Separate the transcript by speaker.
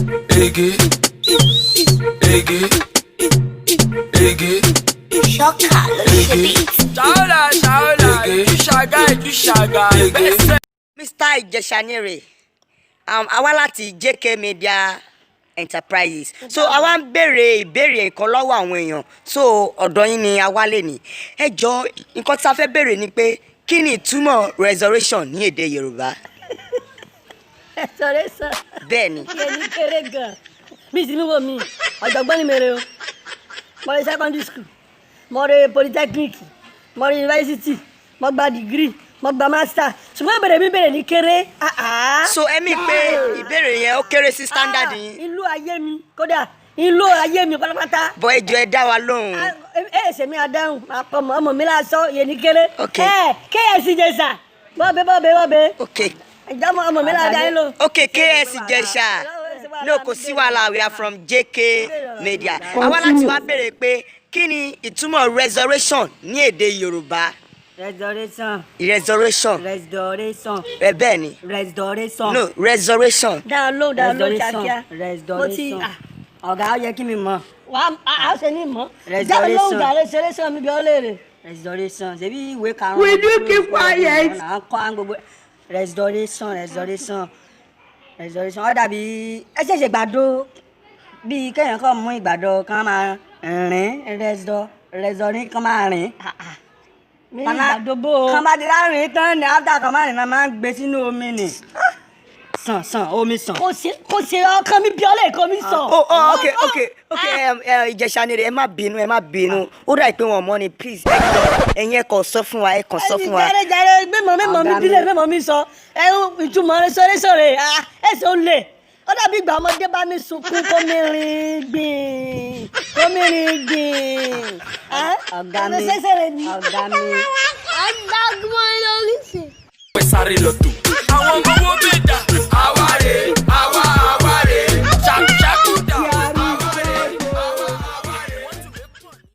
Speaker 1: Ege, ege, ege.
Speaker 2: Shocker, Mr. Ijeshaniere, àwa láti JK Media Enterprises. So àwa ń béèrè ìbéèrè nǹkan lọ́wọ́ àwọn èèyàn. So ọ̀dọ̀ yín ni àwa lè ní. Ẹ jọ̀ọ́ nǹkan tí a fẹ́ béèrè ni pé kí ni ìtumọ̀ resurrection ní èdè Yorùbá?
Speaker 3: Resurrection.
Speaker 2: Bẹ́ẹ̀ni.
Speaker 3: Yẹn ní kéré gan. Mi sì mi wo mi. Ọ̀jọ̀gbọ́n ni mèrè o. Mo rí secondary school. Mo rí polytechnic. Mo rí university. Mo gba degree. Mo gba master. Ṣùgbọ́n ìbéèrè mi bèrè ní kéré.
Speaker 2: So ẹ̀mí pé ìbéèrè yẹn ó kéré sí standard yín.
Speaker 3: Ìlú ayé mi kódà ìlú ayé mi pátápátá.
Speaker 2: Bọ́ ẹ jọ̀ọ́ ẹ dá wa lóhùn.
Speaker 3: Ṣèmi àdáhùn ọmọ mi lásán yẹn ní kéré.
Speaker 2: Ok.
Speaker 3: KS Ìjẹ̀ṣà. Bọ́ọ̀bẹ.
Speaker 2: Ok.
Speaker 3: Ìjọba ọmọ mi láti ayé lò.
Speaker 2: Ok, KS Ìjẹ̀ṣà. No, kò sí wàhálà, we are from JK Media. Àwa láti wá béèrè pé kí ni ìtumọ̀ resurrection ní èdè Yorùbá?
Speaker 3: Restoration.
Speaker 2: Resurrection.
Speaker 3: Restoration.
Speaker 2: Bẹ́ẹ̀ ni.
Speaker 3: Restoration.
Speaker 2: No, resurrection.
Speaker 3: Download kíákíá.
Speaker 4: Restoration. Ọ̀gá ó yẹ kí mi mọ̀.
Speaker 3: Wà á ṣe ní mọ̀.
Speaker 4: Restoration.
Speaker 3: Download restoration mi bí ọ léèrè.
Speaker 4: Restoration. Ṣebí ìwé karùn-ún.
Speaker 2: Will you keep quiet?
Speaker 4: À ń kọ́ gbogbo. Restoration. Ó dàbí ẹ ṣẹ̀ṣẹ̀ gbàdo bíi kéèyàn kàn mú ìgbàdo kan máa rìn restoration kan máa rìn. Kan bá ti rárìn tán ní after kan máa rìn náà máa ń gbé sínú omi nì. Sàn omi sàn.
Speaker 3: Kò ṣe ọkàn mi bí ọ lè kọ́ mi sàn.
Speaker 2: Okay, Ijeshaniere, ẹ má bínú. Ó dà pé wọn mọ̀ ni, please. Ẹ̀yin ẹ kàn sọ fún wa,
Speaker 3: Jàre mẹ́mọ̀ mi bílẹ̀ mẹ́mọ̀ mi sọ. Ìtumọ̀ rẹ̀ sọ̀rẹ̀. Ẹ̀sẹ̀ ó lè. Ó dàbí ìgbà ọmọdé bá mi sunkún kó mi rìn gbìn.
Speaker 4: Ọ̀gá mi.
Speaker 3: Ọ̀gá mi.
Speaker 1: Pues sáré lo tú.